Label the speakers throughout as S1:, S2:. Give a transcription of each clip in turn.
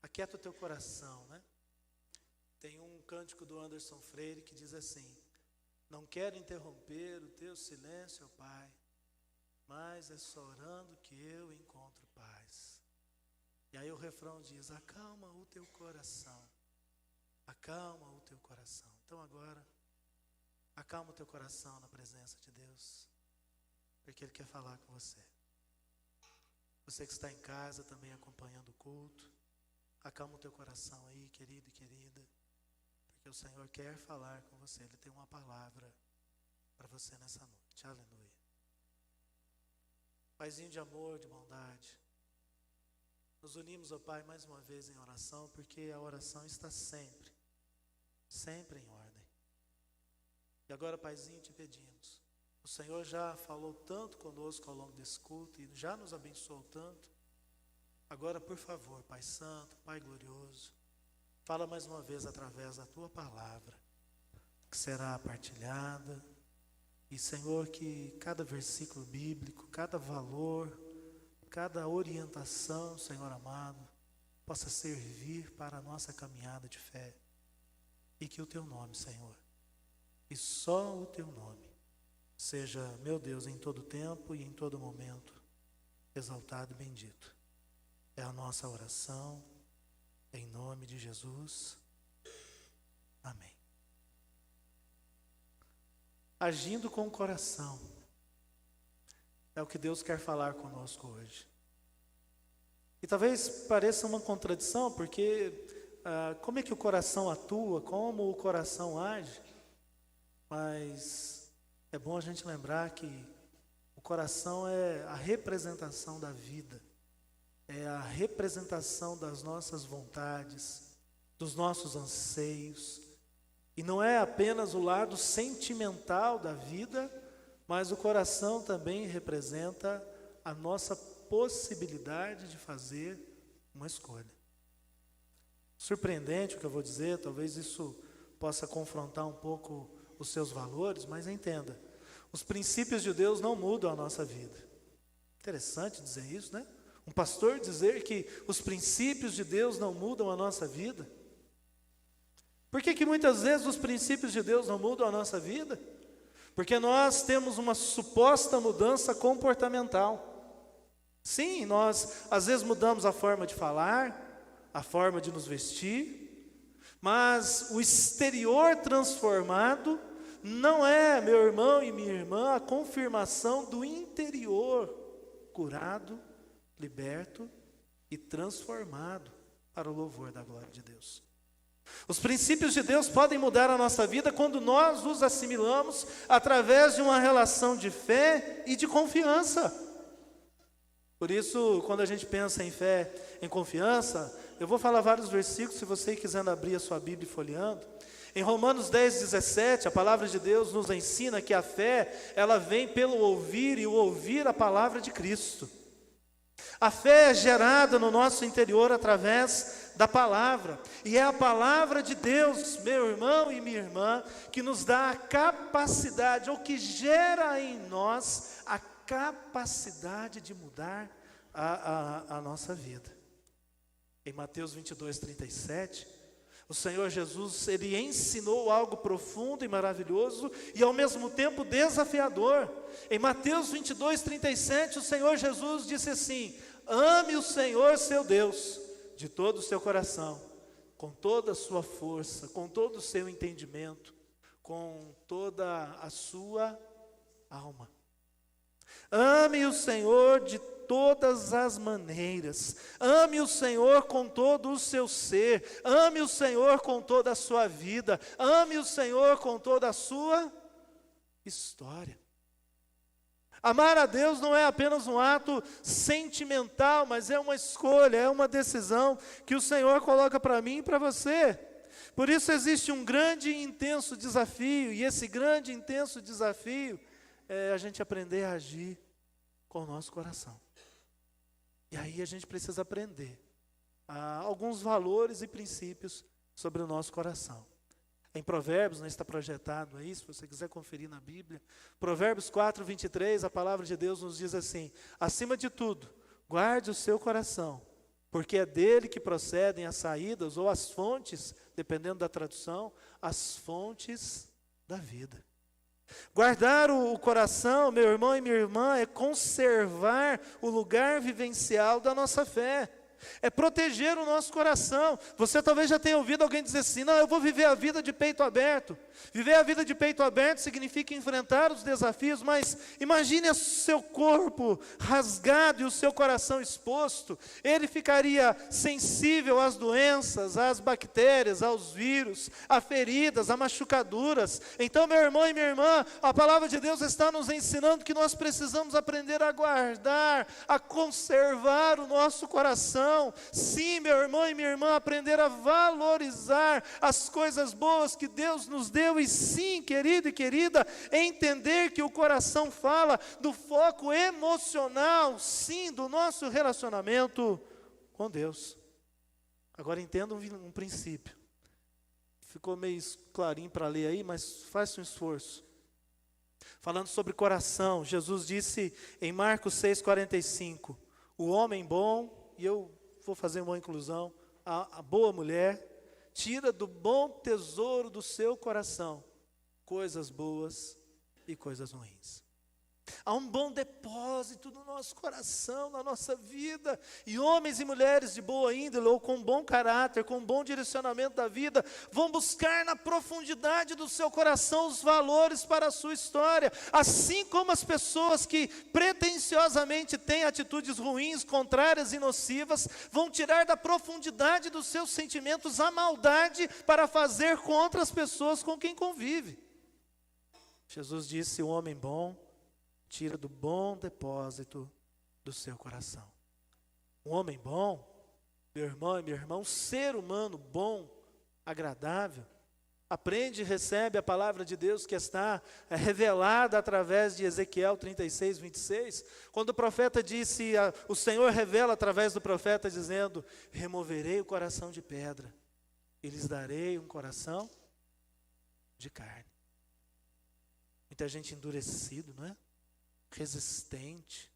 S1: Aquieta o teu coração, né? Tem um cântico do Anderson Freire que diz assim: não quero interromper o teu silêncio, ó Pai, mas é só orando que eu encontro paz. E aí o refrão diz: acalma o teu coração, acalma o teu coração. Então agora, acalma o teu coração na presença de Deus, porque Ele quer falar com você. Você que está em casa também acompanhando o culto, acalma o teu coração aí, querido e querida, porque o Senhor quer falar com você. Ele tem uma palavra para você nessa noite. Aleluia. Paizinho de amor, de bondade, nos unimos, ó Pai, mais uma vez em oração, porque a oração está sempre em ordem. E agora, Paizinho, te pedimos, o Senhor já falou tanto conosco ao longo desse culto e já nos abençoou tanto. Agora, por favor, Pai Santo, Pai Glorioso, fala mais uma vez através da Tua palavra, que será partilhada. E, Senhor, que cada versículo bíblico, cada valor, cada orientação, Senhor amado, possa servir para a nossa caminhada de fé. E que o Teu nome, Senhor, e só o Teu nome, seja, meu Deus, em todo tempo e em todo momento, exaltado e bendito. É a nossa oração, em nome de Jesus. Amém. Agindo com o coração, é o que Deus quer falar conosco hoje. E talvez pareça uma contradição, porque como é que o coração atua, como o coração age, mas é bom a gente lembrar que o coração é a representação da vida, é a representação das nossas vontades, dos nossos anseios, e não é apenas o lado sentimental da vida, mas o coração também representa a nossa possibilidade de fazer uma escolha. Surpreendente o que eu vou dizer, talvez isso possa confrontar um pouco os seus valores, mas entenda, os princípios de Deus não mudam a nossa vida. Interessante dizer isso, né? Um pastor dizer que os princípios de Deus não mudam a nossa vida. Por que muitas vezes os princípios de Deus não mudam a nossa vida? Porque nós temos uma suposta mudança comportamental. Sim, nós às vezes mudamos a forma de falar, a forma de nos vestir, mas o exterior transformado não é, meu irmão e minha irmã, a confirmação do interior curado, liberto e transformado para o louvor da glória de Deus. Os princípios de Deus podem mudar a nossa vida quando nós os assimilamos através de uma relação de fé e de confiança. Por isso, quando a gente pensa em fé, em confiança, eu vou falar vários versículos, se você quiser abrir a sua Bíblia e folheando. Em Romanos 10:17, a palavra de Deus nos ensina que a fé, ela vem pelo ouvir e o ouvir a palavra de Cristo. A fé é gerada no nosso interior através da palavra, e é a palavra de Deus, meu irmão e minha irmã, que nos dá a capacidade, ou que gera em nós a capacidade de mudar a nossa vida. Em Mateus 22:37, o Senhor Jesus, Ele ensinou algo profundo e maravilhoso e ao mesmo tempo desafiador. Em Mateus 22:37, o Senhor Jesus disse assim: ame o Senhor seu Deus de todo o seu coração, com toda a sua força, com todo o seu entendimento, com toda a sua alma. Ame o Senhor de todas as maneiras, ame o Senhor com todo o seu ser, ame o Senhor com toda a sua vida, ame o Senhor com toda a sua história. Amar a Deus não é apenas um ato sentimental, mas é uma escolha, é uma decisão que o Senhor coloca para mim e para você. Por isso existe um grande e intenso desafio, e esse grande e intenso desafio é a gente aprender a agir com o nosso coração. E aí a gente precisa aprender alguns valores e princípios sobre o nosso coração. Em Provérbios, não está projetado aí, se você quiser conferir na Bíblia, Provérbios 4:23, a palavra de Deus nos diz assim: acima de tudo, guarde o seu coração, porque é dele que procedem as saídas ou as fontes, dependendo da tradução, as fontes da vida. Guardar o coração, meu irmão e minha irmã, é conservar o lugar vivencial da nossa fé. É proteger o nosso coração. Você talvez já tenha ouvido alguém dizer assim: não, eu vou viver a vida de peito aberto. Viver a vida de peito aberto significa enfrentar os desafios, mas imagine o seu corpo rasgado e o seu coração exposto. Ele ficaria sensível às doenças, às bactérias, aos vírus, a feridas, a machucaduras. Então, meu irmão e minha irmã, a palavra de Deus está nos ensinando que nós precisamos aprender a guardar, a conservar o nosso coração. Sim, meu irmão e minha irmã, aprender a valorizar as coisas boas que Deus nos deu. E sim, querido e querida, entender que o coração fala do foco emocional, sim, do nosso relacionamento com Deus. Agora entenda um princípio. Ficou meio clarinho para ler aí, mas faça um esforço. Falando sobre coração, Jesus disse em Marcos 6,45, o homem bom, e eu vou fazer uma inclusão, a boa mulher, tira do bom tesouro do seu coração coisas boas e coisas ruins. Há um bom depósito no nosso coração, na nossa vida, e homens e mulheres de boa índole, ou com bom caráter, com bom direcionamento da vida, vão buscar na profundidade do seu coração os valores para a sua história, assim como as pessoas que pretensiosamente têm atitudes ruins, contrárias e nocivas, vão tirar da profundidade dos seus sentimentos a maldade para fazer contra as pessoas com quem convive. Jesus disse: o homem bom tira do bom depósito do seu coração. Um homem bom, meu irmão e minha irmã, um ser humano bom, agradável, aprende e recebe a palavra de Deus que está revelada através de Ezequiel 36, 26, quando o profeta disse, o Senhor revela através do profeta dizendo: removerei o coração de pedra e lhes darei um coração de carne. Muita gente endurecido, não é? Resistente,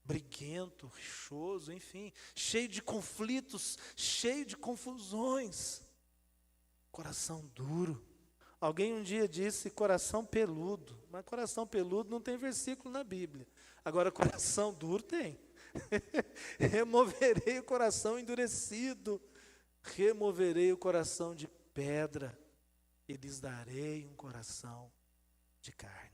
S1: briguento, rixoso, enfim, cheio de conflitos, cheio de confusões, coração duro. Alguém um dia disse coração peludo, mas coração peludo não tem versículo na Bíblia. Agora coração duro tem. Removerei o coração endurecido, removerei o coração de pedra e lhes darei um coração de carne.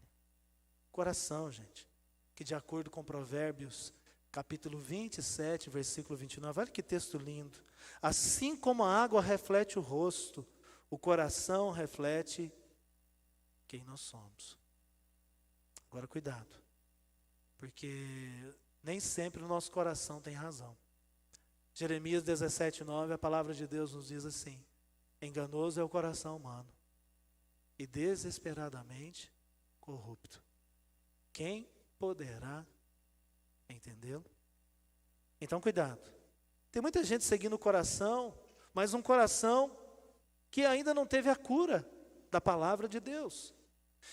S1: Coração, gente, que de acordo com Provérbios, capítulo 27, versículo 29, olha que texto lindo. Assim como a água reflete o rosto, o coração reflete quem nós somos. Agora cuidado, porque nem sempre o nosso coração tem razão. Jeremias 17:9, a palavra de Deus nos diz assim: enganoso é o coração humano e desesperadamente corrupto. Quem poderá entendê-lo? Então cuidado. Tem muita gente seguindo o coração, mas um coração que ainda não teve a cura da palavra de Deus.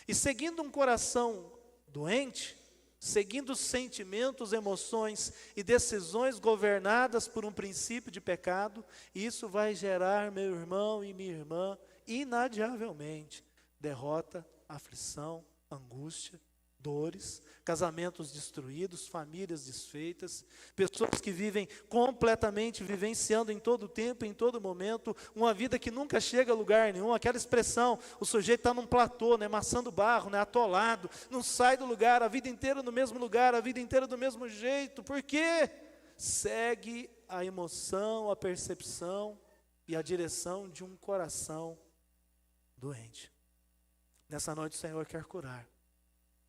S1: E seguindo um coração doente, seguindo sentimentos, emoções e decisões governadas por um princípio de pecado, isso vai gerar, meu irmão e minha irmã, inadiavelmente, derrota, aflição, angústia, dores, casamentos destruídos, famílias desfeitas, pessoas que vivem completamente vivenciando em todo tempo, em todo momento, uma vida que nunca chega a lugar nenhum. Aquela expressão, o sujeito está num platô, né, amassando barro, né, atolado, não sai do lugar, a vida inteira no mesmo lugar, a vida inteira do mesmo jeito. Por quê? Segue a emoção, a percepção e a direção de um coração doente. Nessa noite o Senhor quer curar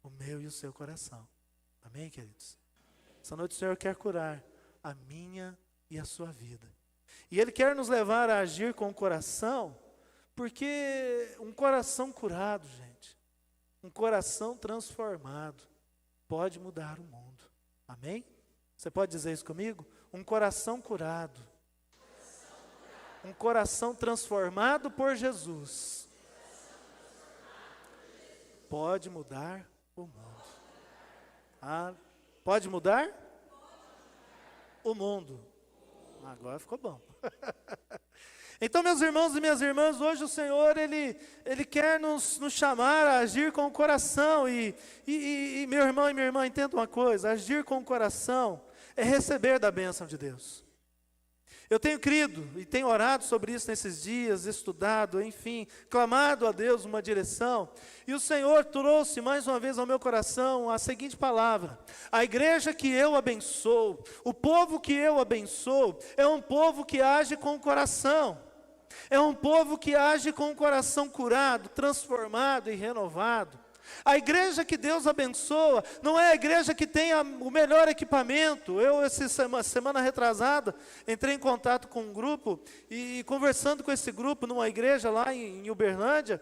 S1: o meu e o seu coração. Amém, queridos? Essa noite o Senhor quer curar a minha e a sua vida. E Ele quer nos levar a agir com o coração, porque um coração curado, gente, um coração transformado, pode mudar o mundo. Amém? Você pode dizer isso comigo? Um coração curado, um coração transformado por Jesus, pode mudar o mundo. Pode mudar? O mundo. Agora ficou bom. Então, meus irmãos e minhas irmãs, hoje o Senhor, Ele quer nos chamar a agir com o coração. E meu irmão e minha irmã, entenda uma coisa: agir com o coração é receber da bênção de Deus. Eu tenho crido e tenho orado sobre isso nesses dias, estudado, enfim, clamado a Deus uma direção. E o Senhor trouxe mais uma vez ao meu coração a seguinte palavra: a igreja que eu abençoo, o povo que eu abençoo, é um povo que age com o coração. É um povo que age com o coração curado, transformado e renovado. A igreja que Deus abençoa não é a igreja que tem o melhor equipamento. Eu, essa semana retrasada, entrei em contato com um grupo e conversando com esse grupo numa igreja lá em Uberlândia,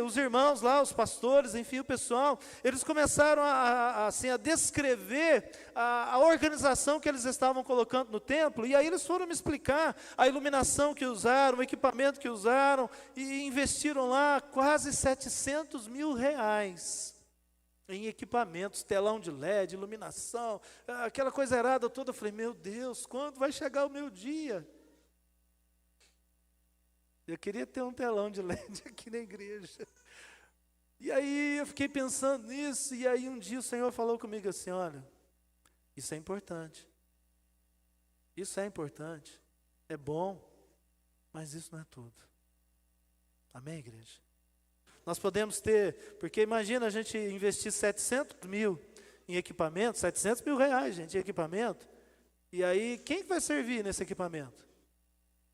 S1: os irmãos lá, os pastores, enfim, o pessoal, eles começaram a descrever a organização que eles estavam colocando no templo, e aí eles foram me explicar a iluminação que usaram, o equipamento que usaram, e investiram lá quase R$700 mil em equipamentos, telão de LED, iluminação, aquela coisa errada toda. Eu falei, meu Deus, quando vai chegar o meu dia? Eu queria ter um telão de LED aqui na igreja. E aí eu fiquei pensando nisso, e aí um dia o Senhor falou comigo assim: olha, isso é importante, é bom, mas isso não é tudo. Amém, igreja? Nós podemos ter, porque imagina a gente investir 700 mil em equipamento, R$700 mil, gente, em equipamento, e aí quem vai servir nesse equipamento?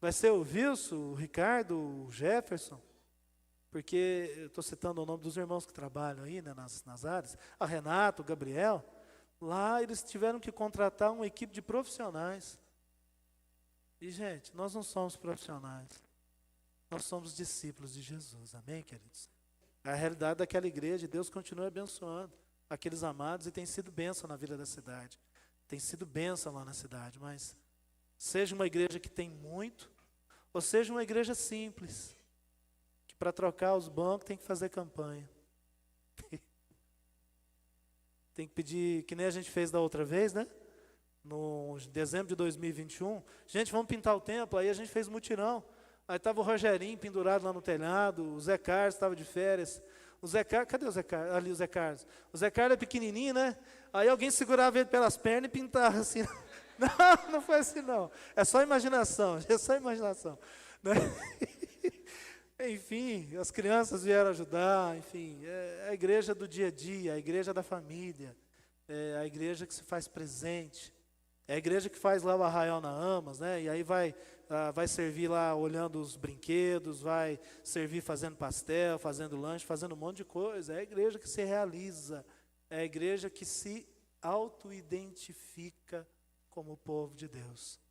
S1: Vai ser o Wilson, o Ricardo, o Jefferson? Porque eu estou citando o nome dos irmãos que trabalham aí, né, nas áreas, a Renato, o Gabriel. Lá eles tiveram que contratar uma equipe de profissionais. E, gente, nós não somos profissionais, nós somos discípulos de Jesus, amém, queridos? A realidade daquela igreja, Deus continua abençoando aqueles amados, e tem sido bênção na vida da cidade, tem sido bênção lá na cidade. Mas seja uma igreja que tem muito, ou seja uma igreja simples, que para trocar os bancos tem que fazer campanha. Tem que pedir, que nem a gente fez da outra vez, né? No dezembro de 2021, gente, vamos pintar o templo. Aí a gente fez mutirão. Aí estava o Rogerinho pendurado lá no telhado, o Zé Carlos estava de férias. O Zé Carlos, cadê o Zé Carlos? Ali o Zé Carlos. O Zé Carlos é pequenininho, né? Aí alguém segurava ele pelas pernas e pintava assim. Não, não foi assim não. É só imaginação, né? Enfim, as crianças vieram ajudar, enfim, é a igreja do dia a dia, a igreja da família, é a igreja que se faz presente, é a igreja que faz lá o arraial na Amas, né? E aí vai servir lá olhando os brinquedos, vai servir fazendo pastel, fazendo lanche, fazendo um monte de coisa. É a igreja que se realiza, é a igreja que se auto-identifica como o povo de Deus.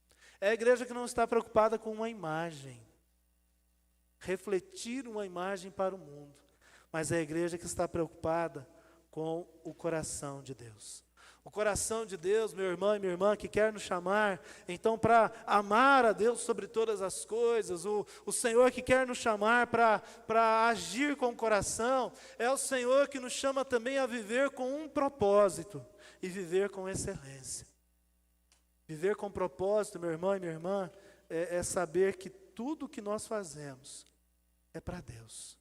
S1: É a igreja que não está preocupada com uma imagem, refletir uma imagem para o mundo, mas é a igreja que está preocupada com o coração de Deus. O coração de Deus, meu irmão e minha irmã, que quer nos chamar, então, para amar a Deus sobre todas as coisas, o Senhor que quer nos chamar para agir com o coração, é o Senhor que nos chama também a viver com um propósito, e viver com excelência. Viver com propósito, meu irmão e minha irmã, é saber que tudo que nós fazemos é para Deus.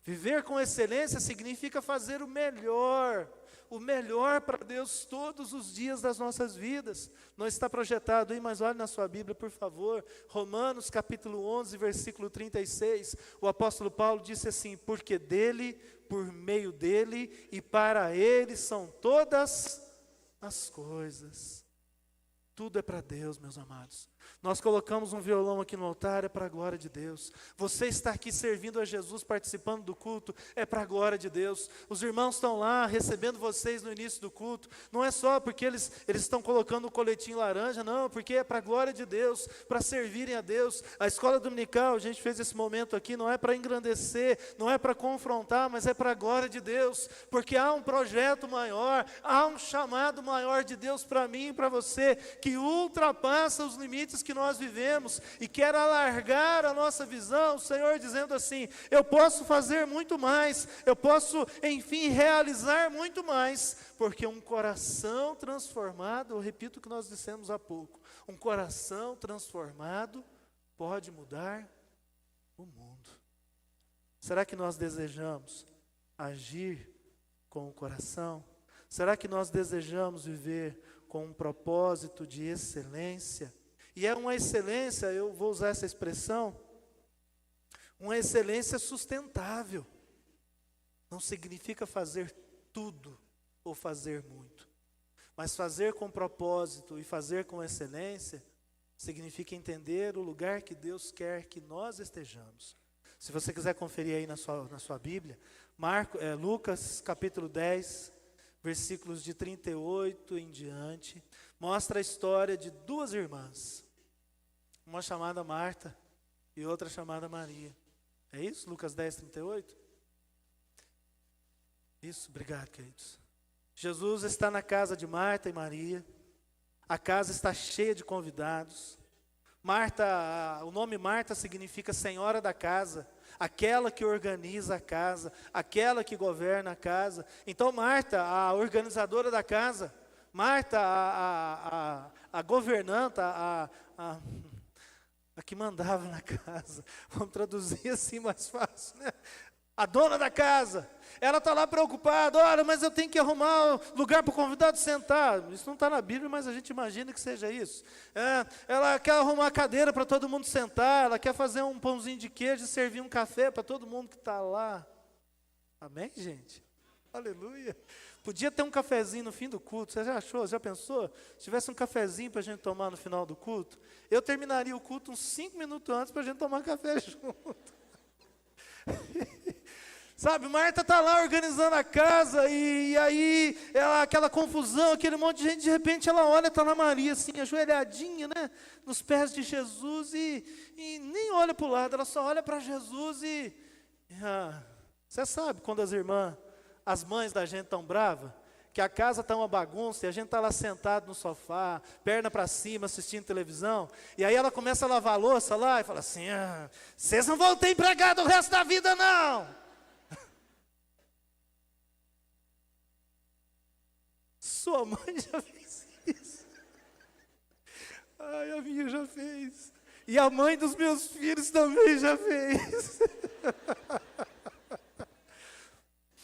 S1: Viver com excelência significa fazer o melhor para Deus todos os dias das nossas vidas. Não está projetado aí, mas olhe na sua Bíblia, por favor, Romanos capítulo 11, versículo 36, o apóstolo Paulo disse assim: porque dele, por meio dele e para ele são todas as coisas. Tudo é para Deus, meus amados. Nós colocamos um violão aqui no altar, é para a glória de Deus. Você está aqui servindo a Jesus, participando do culto, é para a glória de Deus. Os irmãos estão lá recebendo vocês no início do culto. Não é só porque eles estão colocando o coletinho laranja, não, porque é para a glória de Deus, para servirem a Deus. A escola dominical, a gente fez esse momento aqui, não é para engrandecer, não é para confrontar, mas é para a glória de Deus, porque há um projeto maior, há um chamado maior de Deus para mim e para você, que ultrapassa os limites limites que nós vivemos e quer alargar a nossa visão, o Senhor dizendo assim: eu posso fazer muito mais, eu posso, enfim, realizar muito mais, porque um coração transformado, eu repito o que nós dissemos há pouco, um coração transformado pode mudar o mundo. Será que nós desejamos agir com o coração? Será que nós desejamos viver com um propósito de excelência? E é uma excelência, eu vou usar essa expressão, uma excelência sustentável. Não significa fazer tudo ou fazer muito, mas fazer com propósito e fazer com excelência significa entender o lugar que Deus quer que nós estejamos. Se você quiser conferir aí na sua Bíblia, Lucas capítulo 10, versículos de 38 em diante, mostra a história de duas irmãs, uma chamada Marta e outra chamada Maria. É isso? Lucas 10, 38? Isso, obrigado, queridos. Jesus está na casa de Marta e Maria, a casa está cheia de convidados. Marta, o nome Marta significa senhora da casa, aquela que organiza a casa, aquela que governa a casa. Então Marta, a organizadora da casa, Marta, a governanta, a que mandava na casa, vamos traduzir assim mais fácil, né? A dona da casa, ela está lá preocupada: olha, mas eu tenho que arrumar lugar para o convidado sentar. Isso não está na Bíblia, mas a gente imagina que seja isso. Ela quer arrumar a cadeira para todo mundo sentar, ela quer fazer um pãozinho de queijo e servir um café para todo mundo que está lá. Amém, gente? Aleluia. Podia ter um cafezinho no fim do culto, você já achou, já pensou? Se tivesse um cafezinho para a gente tomar no final do culto, eu terminaria o culto uns 5 minutos antes para a gente tomar café junto. Sabe, Marta está lá organizando a casa e aí aquela confusão, aquele monte de gente, de repente ela olha, está lá Maria assim, ajoelhadinha, né, nos pés de Jesus e nem olha para o lado, ela só olha para Jesus você sabe quando as mães da gente estão bravas, que a casa está uma bagunça e a gente está lá sentado no sofá, perna para cima, assistindo televisão, e aí ela começa a lavar a louça lá e fala assim: vocês não vão ter empregado o resto da vida não. Sua mãe já fez isso. Ai, a minha já fez. E a mãe dos meus filhos também já fez.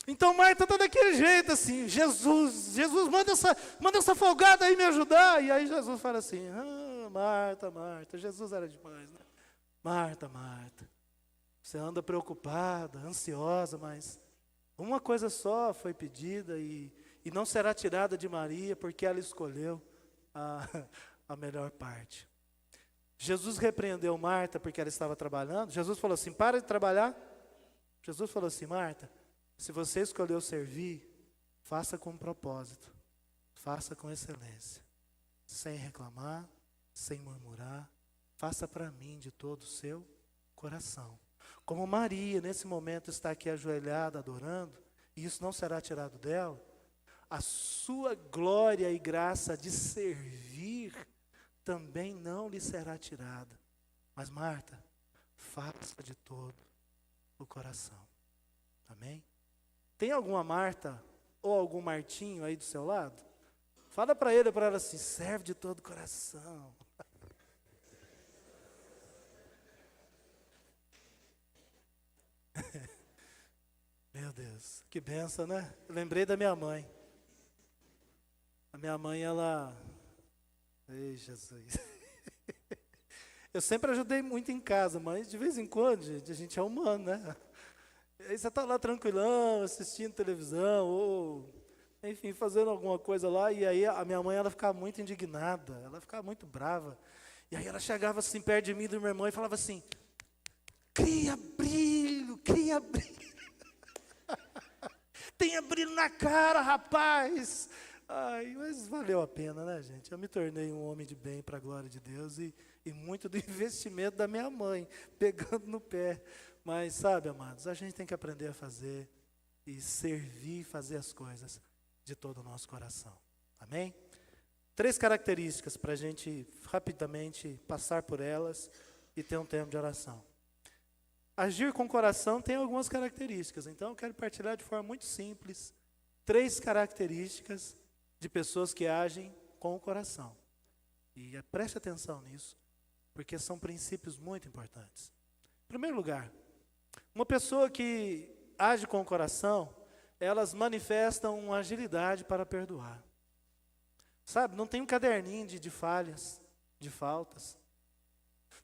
S1: Então Marta está daquele jeito assim: Jesus, manda essa folgada aí me ajudar. E aí Jesus fala assim: Marta, Jesus era demais, né? Marta, você anda preocupada, ansiosa, mas uma coisa só foi pedida e não será tirada de Maria, porque ela escolheu a melhor parte. Jesus repreendeu Marta porque ela estava trabalhando. Jesus falou assim: para de trabalhar. Jesus falou assim: Marta, se você escolheu servir, faça com propósito, faça com excelência, sem reclamar, sem murmurar, faça para mim de todo o seu coração. Como Maria, nesse momento, está aqui ajoelhada, adorando, e isso não será tirado dela, a sua glória e graça de servir também não lhe será tirada. Mas Marta, faça de todo o coração. Amém? Tem alguma Marta ou algum Martinho aí do seu lado? Fala para ele ou para ela assim: serve de todo o coração. Meu Deus, que benção, né? Eu lembrei da minha mãe. A minha mãe, ei, Jesus. Eu sempre ajudei muito em casa, mas de vez em quando, gente, a gente é humano, né? Aí você está lá tranquilão, assistindo televisão, ou, enfim, fazendo alguma coisa lá, e aí a minha mãe, ela ficava muito indignada, ela ficava muito brava. E aí ela chegava assim perto de mim e do meu irmão e falava assim: cria brilho. Tenha brilho na cara, rapaz. Ai, mas valeu a pena, né, gente? Eu me tornei um homem de bem para a glória de Deus e muito do investimento da minha mãe, pegando no pé. Mas sabe, amados, a gente tem que aprender a fazer e servir, fazer as coisas de todo o nosso coração. Amém? 3 características para a gente rapidamente passar por elas e ter um tempo de oração. Agir com o coração tem algumas características, então eu quero partilhar de forma muito simples 3 características de pessoas que agem com o coração. E preste atenção nisso, porque são princípios muito importantes. Em primeiro lugar, uma pessoa que age com o coração, elas manifestam uma agilidade para perdoar. Sabe, não tem um caderninho de falhas, de faltas.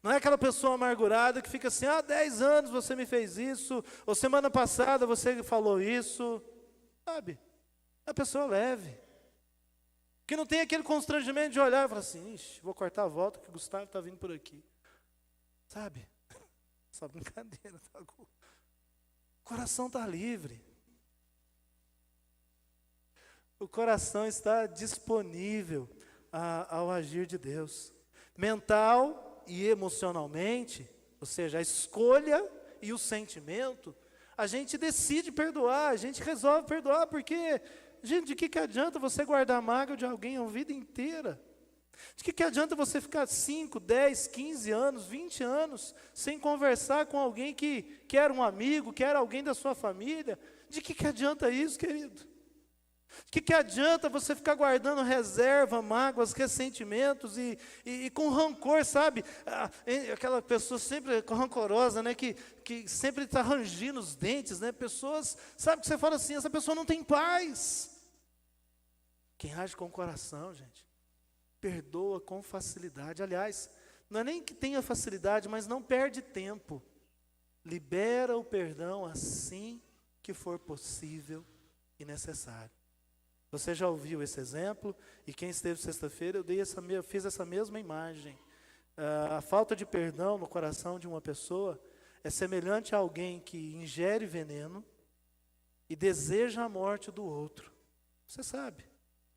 S1: Não é aquela pessoa amargurada que fica assim, 10 anos você me fez isso, ou semana passada você falou isso. Sabe, é uma pessoa leve. Que não tem aquele constrangimento de olhar e falar assim, ixi, vou cortar a volta que o Gustavo está vindo por aqui. Sabe, só brincadeira. Tá? O coração está livre. O coração está disponível ao agir de Deus. Mental e emocionalmente, ou seja, a escolha e o sentimento, a gente decide perdoar, a gente resolve perdoar, porque, gente, de que adianta você guardar a mágoa de alguém a vida inteira? De que adianta você ficar 5, 10, 15 anos, 20 anos, sem conversar com alguém que era um amigo, que era alguém da sua família? De que adianta isso, querido? De que adianta você ficar guardando reserva, mágoas, ressentimentos e com rancor, sabe? Aquela pessoa sempre rancorosa, né? Que sempre está rangindo os dentes, né? Pessoas, sabe que você fala assim, essa pessoa não tem paz. Quem age com o coração, gente, perdoa com facilidade. Aliás, não é nem que tenha facilidade, mas não perde tempo. Libera o perdão assim que for possível e necessário. Você já ouviu esse exemplo? E quem esteve sexta-feira, eu fiz essa mesma imagem. A falta de perdão no coração de uma pessoa é semelhante a alguém que ingere veneno e deseja a morte do outro. Você sabe,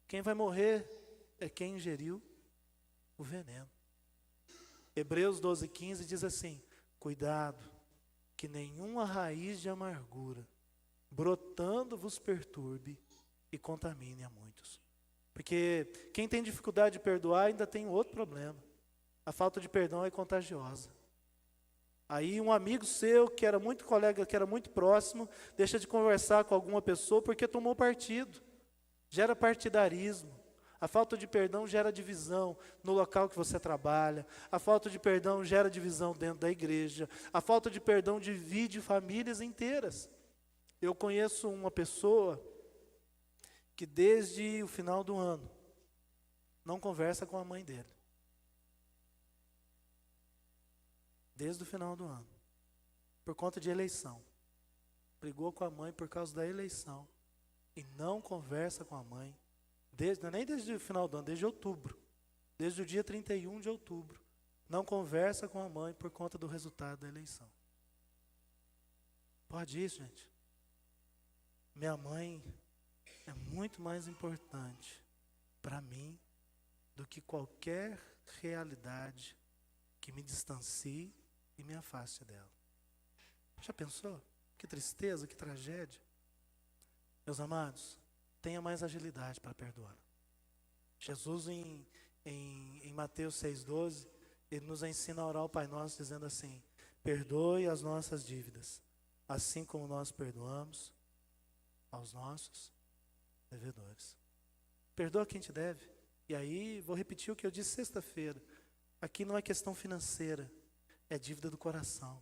S1: quem vai morrer é quem ingeriu o veneno. Hebreus 12:15 diz assim, cuidado, que nenhuma raiz de amargura brotando vos perturbe e contamine a muitos. Porque quem tem dificuldade de perdoar ainda tem outro problema. A falta de perdão é contagiosa. Aí um amigo seu, que era muito colega, que era muito próximo, deixa de conversar com alguma pessoa porque tomou partido. Gera partidarismo. A falta de perdão gera divisão no local que você trabalha. A falta de perdão gera divisão dentro da igreja. A falta de perdão divide famílias inteiras. Eu conheço uma pessoa que desde o final do ano não conversa com a mãe dele. Desde o final do ano. Por conta de eleição. Brigou com a mãe por causa da eleição. E não conversa com a mãe. Nem desde o final do ano, desde outubro. Desde o dia 31 de outubro. Não conversa com a mãe por conta do resultado da eleição. Pode isso, gente? Minha mãe é muito mais importante para mim do que qualquer realidade que me distancie e me afaste dela. Já pensou? Que tristeza, que tragédia. Meus amados, tenha mais agilidade para perdoar. Jesus em Mateus 6,12, ele nos ensina a orar ao Pai Nosso dizendo assim, perdoe as nossas dívidas, assim como nós perdoamos aos nossos devedores. Perdoa quem te deve. E aí, vou repetir o que eu disse sexta-feira. Aqui não é questão financeira, é dívida do coração.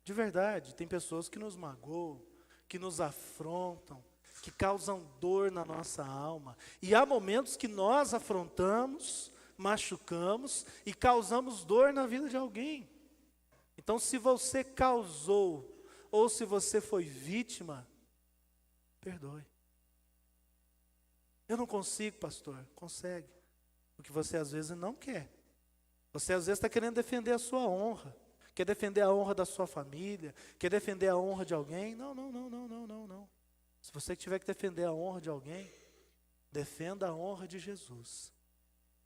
S1: De verdade, tem pessoas que nos magoam, que nos afrontam, que causam dor na nossa alma. E há momentos que nós afrontamos, machucamos e causamos dor na vida de alguém. Então, se você causou ou se você foi vítima, perdoe. Eu não consigo, pastor. Consegue. Porque você às vezes não quer. Você às vezes está querendo defender a sua honra. Quer defender a honra da sua família. Quer defender a honra de alguém. Não. Se você tiver que defender a honra de alguém, defenda a honra de Jesus.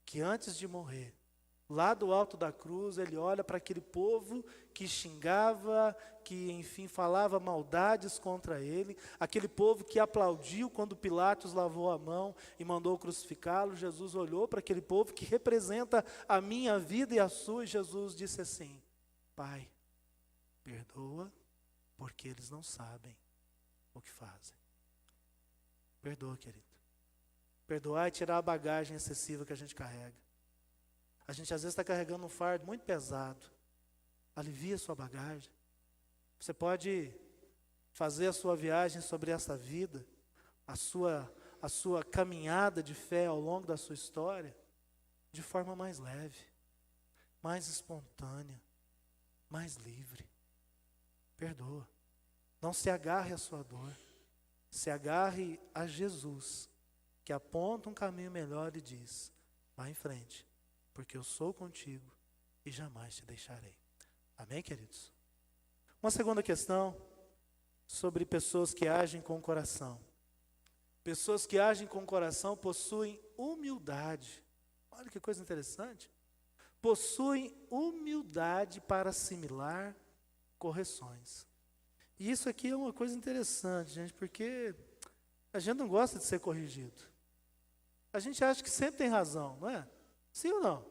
S1: Que antes de morrer, Lá do alto da cruz, ele olha para aquele povo que xingava, que, enfim, falava maldades contra ele, aquele povo que aplaudiu quando Pilatos lavou a mão e mandou crucificá-lo. Jesus olhou para aquele povo que representa a minha vida e a sua, e Jesus disse assim: Pai, perdoa, porque eles não sabem o que fazem. Perdoa, querido. Perdoar é tirar a bagagem excessiva que a gente carrega. A gente às vezes está carregando um fardo muito pesado. Alivia a sua bagagem. Você pode fazer a sua viagem sobre essa vida, a sua caminhada de fé ao longo da sua história, de forma mais leve, mais espontânea, mais livre. Perdoa. Não se agarre à sua dor. Se agarre a Jesus, que aponta um caminho melhor e diz: vá em frente, porque eu sou contigo e jamais te deixarei. Amém, queridos? Uma segunda questão sobre pessoas que agem com o coração. Pessoas que agem com o coração possuem humildade. Olha que coisa interessante. Possuem humildade para assimilar correções. E isso aqui é uma coisa interessante, gente, porque a gente não gosta de ser corrigido. A gente acha que sempre tem razão, não é? Sim ou não?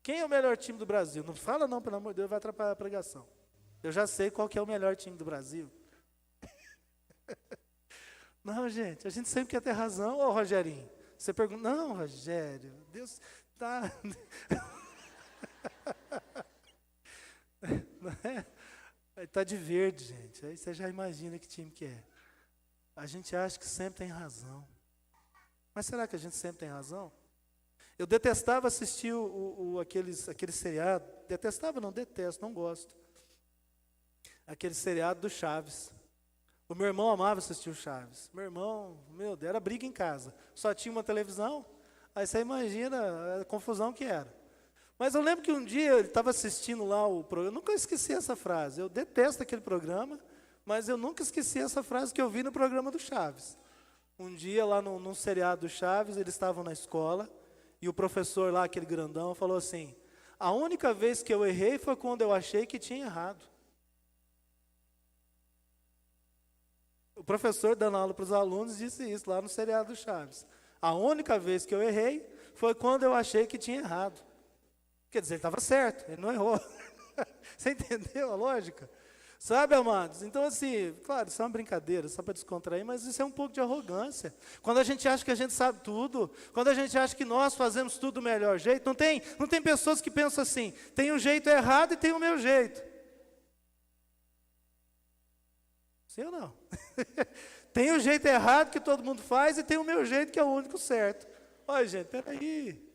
S1: Quem é o melhor time do Brasil? Não fala não, pelo amor de Deus, vai atrapalhar a pregação. Eu já sei qual que é o melhor time do Brasil. Não, gente, a gente sempre quer ter razão. Ô, Rogerinho, você pergunta, não, Rogério, Deus está... Não é? Está de verde, gente. Aí você já imagina que time que é. A gente acha que sempre tem razão. Mas será que a gente sempre tem razão? Eu detestava assistir aquele seriado. Detestava, não, detesto, não gosto. Aquele seriado do Chaves. O meu irmão amava assistir o Chaves. Meu irmão, meu Deus, era briga em casa. Só tinha uma televisão. Aí você imagina a confusão que era. Mas eu lembro que um dia ele estava assistindo lá o programa. Eu nunca esqueci essa frase. Eu detesto aquele programa, mas eu nunca esqueci essa frase que eu vi no programa do Chaves. Um dia lá num seriado do Chaves, eles estavam na escola. E o professor lá, aquele grandão, falou assim: a única vez que eu errei foi quando eu achei que tinha errado. O professor dando aula para os alunos disse isso lá no seriado do Chaves. A única vez que eu errei foi quando eu achei que tinha errado. Quer dizer, ele estava certo, ele não errou. Você entendeu a lógica? Sabe, amados? Então, assim, claro, isso é uma brincadeira, só para descontrair, mas isso é um pouco de arrogância. Quando a gente acha que a gente sabe tudo, quando a gente acha que nós fazemos tudo do melhor jeito, não tem pessoas que pensam assim: tem um jeito errado e tem o meu jeito. Sim ou não? Tem o jeito errado que todo mundo faz e tem o meu jeito que é o único certo. Olha, gente, peraí.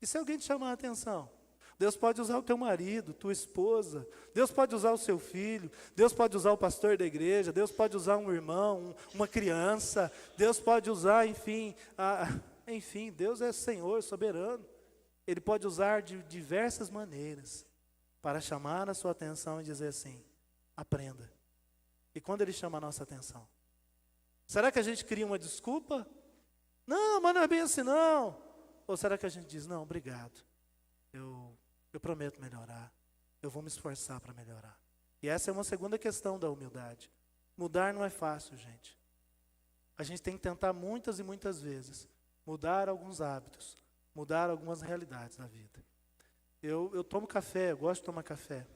S1: E se alguém te chamar a atenção? Deus pode usar o teu marido, tua esposa, Deus pode usar o seu filho, Deus pode usar o pastor da igreja, Deus pode usar um irmão, uma criança, Deus pode usar, enfim, Deus é Senhor, soberano. Ele pode usar de diversas maneiras para chamar a sua atenção e dizer assim: aprenda. E quando Ele chama a nossa atenção? Será que a gente cria uma desculpa? Não, mas não é bem assim não. Ou será que a gente diz: não, obrigado, eu prometo melhorar, eu vou me esforçar para melhorar. E essa é uma segunda questão da humildade. Mudar não é fácil, gente. A gente tem que tentar muitas e muitas vezes mudar alguns hábitos, mudar algumas realidades da vida. Eu tomo café, eu gosto de tomar café.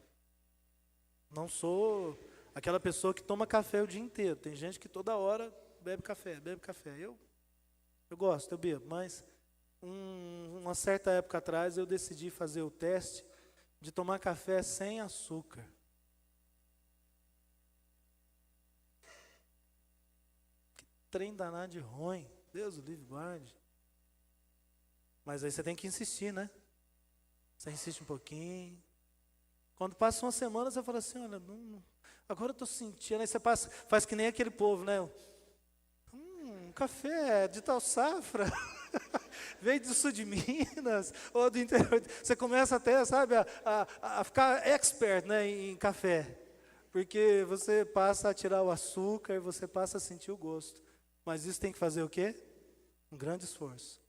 S1: Não sou aquela pessoa que toma café o dia inteiro. Tem gente que toda hora bebe café. Eu gosto, eu bebo, mas uma certa época atrás eu decidi fazer o teste de tomar café sem açúcar. Que trem danado de ruim, Deus o livre guarde. Mas aí você tem que insistir, né? Você insiste um pouquinho. Quando passa uma semana, você fala assim: olha, agora eu estou sentindo. Aí você faz que nem aquele povo, né? Café de tal safra, veio do sul de Minas, ou do interior. Você começa até, sabe, a ficar expert, né, em café. Porque você passa a tirar o açúcar, você passa a sentir o gosto. Mas isso tem que fazer o quê? Um grande esforço.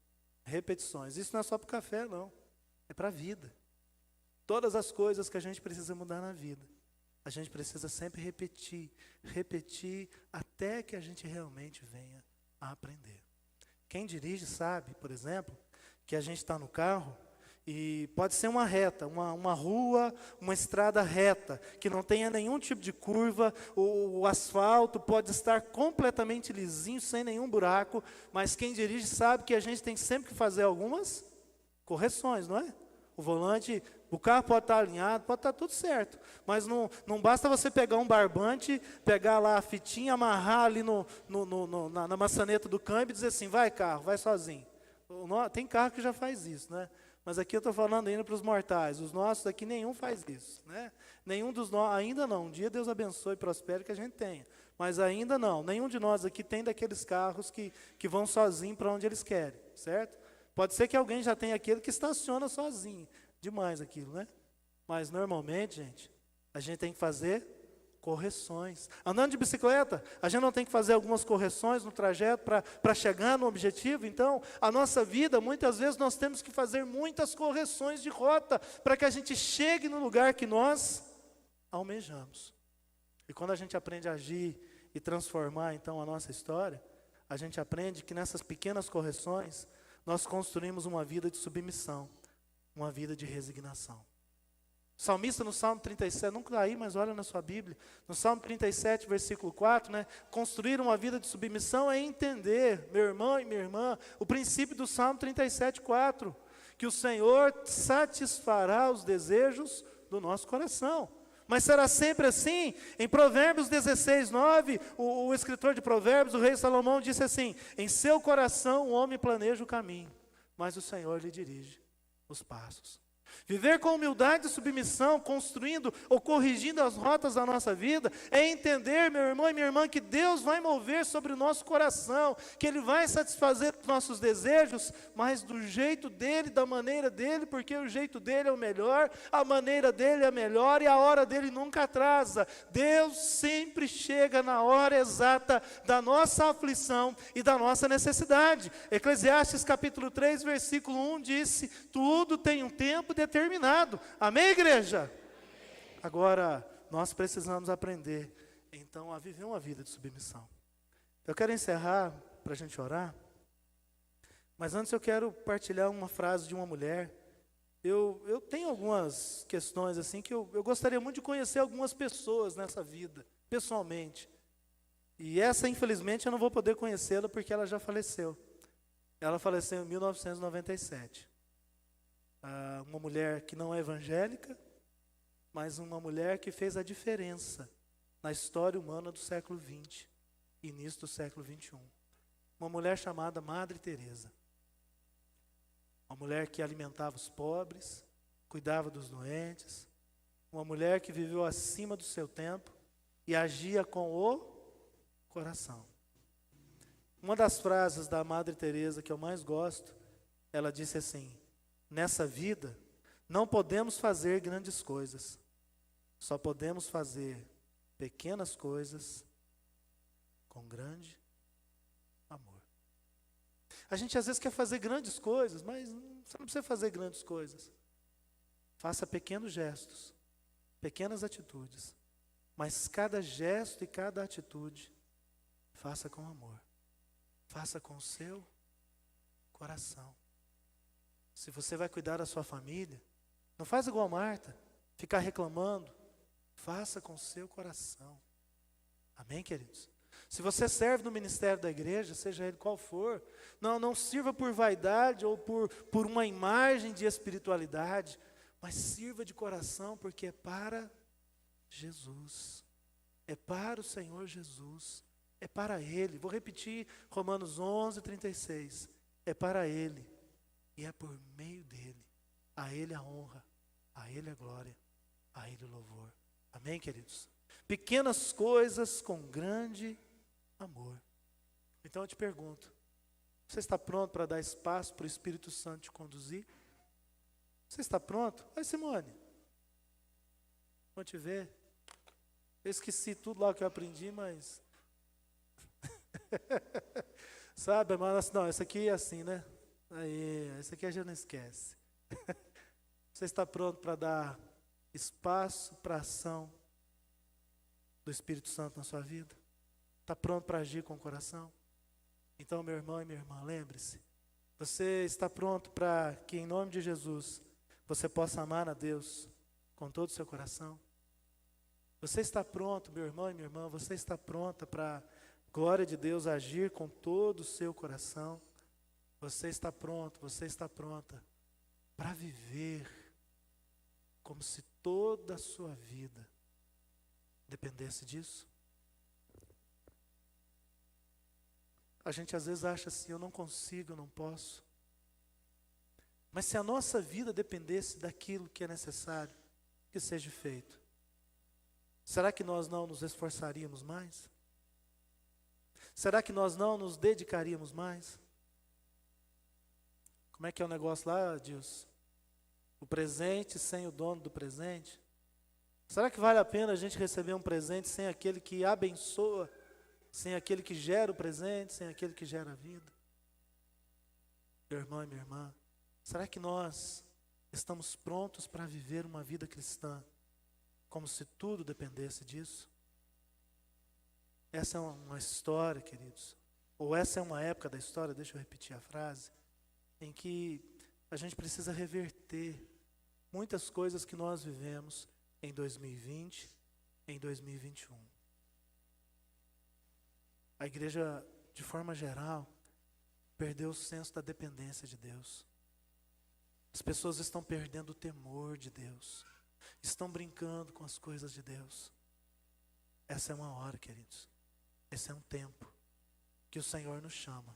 S1: Repetições. Isso não é só para o café, não. É para a vida. Todas as coisas que a gente precisa mudar na vida, a gente precisa sempre repetir, repetir, até que a gente realmente venha a aprender. Quem dirige sabe, por exemplo, que a gente está no carro e pode ser uma reta, uma rua, uma estrada reta, que não tenha nenhum tipo de curva, o asfalto pode estar completamente lisinho, sem nenhum buraco, mas quem dirige sabe que a gente tem sempre que fazer algumas correções, não é? O volante, o carro pode estar alinhado, pode estar tudo certo, mas não basta você pegar um barbante, pegar lá a fitinha, amarrar ali na maçaneta do câmbio e dizer assim, vai carro, vai sozinho. Tem carro que já faz isso, né? Mas aqui eu estou falando ainda para os mortais, os nossos aqui nenhum faz isso, né? Nenhum dos nossos, ainda não, um dia Deus abençoe e prospere que a gente tenha, mas ainda não, nenhum de nós aqui tem daqueles carros que vão sozinho para onde eles querem, certo? Pode ser que alguém já tenha aquele que estaciona sozinho, demais aquilo, né? Mas normalmente, gente, a gente tem que fazer correções. Andando de bicicleta, a gente não tem que fazer algumas correções no trajeto para chegar no objetivo. Então, a nossa vida, muitas vezes nós temos que fazer muitas correções de rota para que a gente chegue no lugar que nós almejamos. E quando a gente aprende a agir e transformar então a nossa história, a gente aprende que nessas pequenas correções nós construímos uma vida de submissão, uma vida de resignação. O salmista no Salmo 37, não está aí, mas olha na sua Bíblia, no Salmo 37, versículo 4, né? Construir uma vida de submissão é entender, meu irmão e minha irmã, o princípio do Salmo 37, 4, que o Senhor satisfará os desejos do nosso coração. Mas será sempre assim? Em Provérbios 16, 9, o escritor de Provérbios, o rei Salomão, disse assim, em seu coração o homem planeja o caminho, mas o Senhor lhe dirige os passos. Viver com humildade e submissão, construindo ou corrigindo as rotas da nossa vida, é entender, meu irmão e minha irmã, que Deus vai mover sobre o nosso coração, que Ele vai satisfazer os nossos desejos, mas do jeito dEle, da maneira dEle, porque o jeito dEle é o melhor, a maneira dEle é a melhor e a hora dEle nunca atrasa. Deus sempre chega na hora exata da nossa aflição e da nossa necessidade. Eclesiastes capítulo 3, versículo 1 disse, tudo tem um tempo determinado. Amém, igreja? Amém. Agora, nós precisamos aprender, então, a viver uma vida de submissão. Eu quero encerrar, para a gente orar, mas antes eu quero partilhar uma frase de uma mulher. Eu tenho algumas questões, assim, que eu gostaria muito de conhecer algumas pessoas nessa vida, pessoalmente. E essa, infelizmente, eu não vou poder conhecê-la porque ela já faleceu. Ela faleceu em 1997. Uma mulher que não é evangélica, mas uma mulher que fez a diferença na história humana do século XX, início do século XXI. Uma mulher chamada Madre Teresa. Uma mulher que alimentava os pobres, cuidava dos doentes, uma mulher que viveu acima do seu tempo e agia com o coração. Uma das frases da Madre Teresa que eu mais gosto, ela disse assim, nessa vida, não podemos fazer grandes coisas, só podemos fazer pequenas coisas com grande amor. A gente às vezes quer fazer grandes coisas, mas você não precisa fazer grandes coisas. Faça pequenos gestos, pequenas atitudes, mas cada gesto e cada atitude, faça com amor. Faça com o seu coração. Se você vai cuidar da sua família, não faz igual a Marta, ficar reclamando. Faça com o seu coração. Amém, queridos? Se você serve no ministério da igreja, seja ele qual for, não sirva por vaidade ou por uma imagem de espiritualidade, mas sirva de coração, porque é para Jesus. É para o Senhor Jesus. É para Ele. Vou repetir Romanos 11, 36. É para Ele. E é por meio dEle. A Ele a honra, a Ele a glória, a Ele o louvor. Amém, queridos? Pequenas coisas com grande amor. Então eu te pergunto, você está pronto para dar espaço para o Espírito Santo te conduzir? Você está pronto? Oi, Simone. Vou te ver. Eu esqueci tudo lá que eu aprendi, mas... Sabe, mas não, essa aqui é assim, né? Aí, esse aqui a gente não esquece. Você está pronto para dar espaço para a ação do Espírito Santo na sua vida? Está pronto para agir com o coração? Então, meu irmão e minha irmã, lembre-se. Você está pronto para que, em nome de Jesus, você possa amar a Deus com todo o seu coração? Você está pronto, meu irmão e minha irmã, você está pronta para a glória de Deus agir com todo o seu coração? Você está pronto, você está pronta para viver como se toda a sua vida dependesse disso? A gente às vezes acha assim, eu não consigo, eu não posso. Mas se a nossa vida dependesse daquilo que é necessário que seja feito, será que nós não nos esforçaríamos mais? Será que nós não nos dedicaríamos mais? Como é que é o negócio lá, Deus? O presente sem o dono do presente? Será que vale a pena a gente receber um presente sem aquele que abençoa, sem aquele que gera o presente, sem aquele que gera a vida? Meu irmão e minha irmã, será que nós estamos prontos para viver uma vida cristã como se tudo dependesse disso? Essa é uma história, queridos, ou essa é uma época da história, deixa eu repetir a frase, em que a gente precisa reverter muitas coisas que nós vivemos em 2020, em 2021. A igreja, de forma geral, perdeu o senso da dependência de Deus. As pessoas estão perdendo o temor de Deus, estão brincando com as coisas de Deus. Essa é uma hora, queridos, esse é um tempo que o Senhor nos chama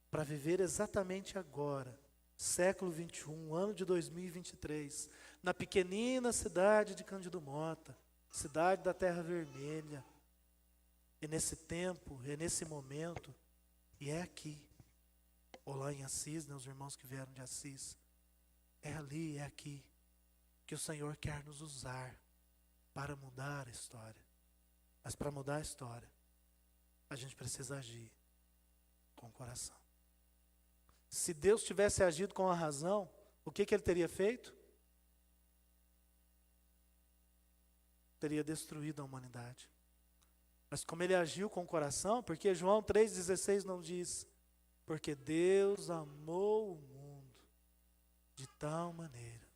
S1: para viver exatamente agora, século 21, ano de 2023, na pequenina cidade de Cândido Mota, cidade da Terra Vermelha. E nesse tempo, é nesse momento, e é aqui, ou lá em Assis, né, os irmãos que vieram de Assis, é ali, é aqui, que o Senhor quer nos usar para mudar a história. Mas para mudar a história, a gente precisa agir com o coração. Se Deus tivesse agido com a razão, o que ele teria feito? Teria destruído a humanidade. Mas como ele agiu com o coração, porque João 3,16 não diz, porque Deus amou o mundo de tal maneira,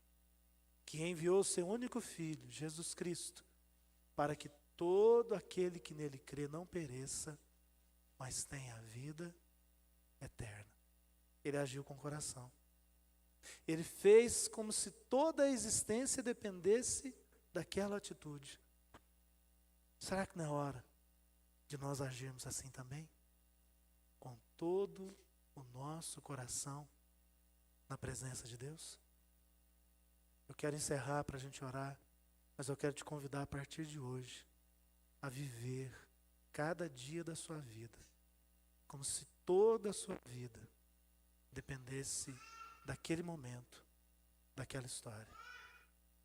S1: que enviou o seu único Filho, Jesus Cristo, para que todo aquele que nele crê não pereça, mas tenha a vida eterna. Ele agiu com o coração. Ele fez como se toda a existência dependesse daquela atitude. Será que não é hora de nós agirmos assim também? Com todo o nosso coração na presença de Deus? Eu quero encerrar para a gente orar, mas eu quero te convidar a partir de hoje a viver cada dia da sua vida como se toda a sua vida dependesse daquele momento, daquela história.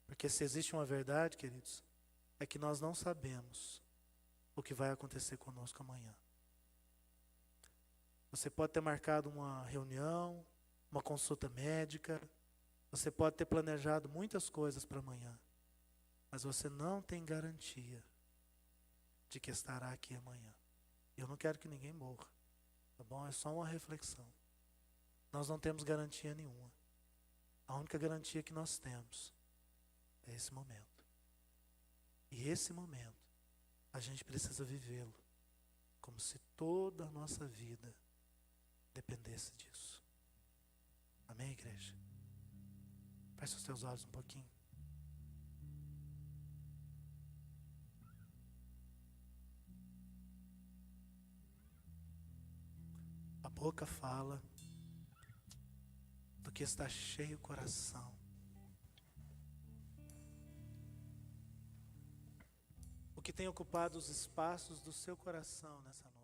S1: Porque se existe uma verdade, queridos, é que nós não sabemos o que vai acontecer conosco amanhã. Você pode ter marcado uma reunião, uma consulta médica, você pode ter planejado muitas coisas para amanhã, mas você não tem garantia de que estará aqui amanhã. Eu não quero que ninguém morra, tá bom? É só uma reflexão. Nós não temos garantia nenhuma. A única garantia que nós temos é esse momento. E esse momento, a gente precisa vivê-lo como se toda a nossa vida dependesse disso. Amém, igreja? Feche os teus olhos um pouquinho. A boca fala do que está cheio o coração. O que tem ocupado os espaços do seu coração nessa noite.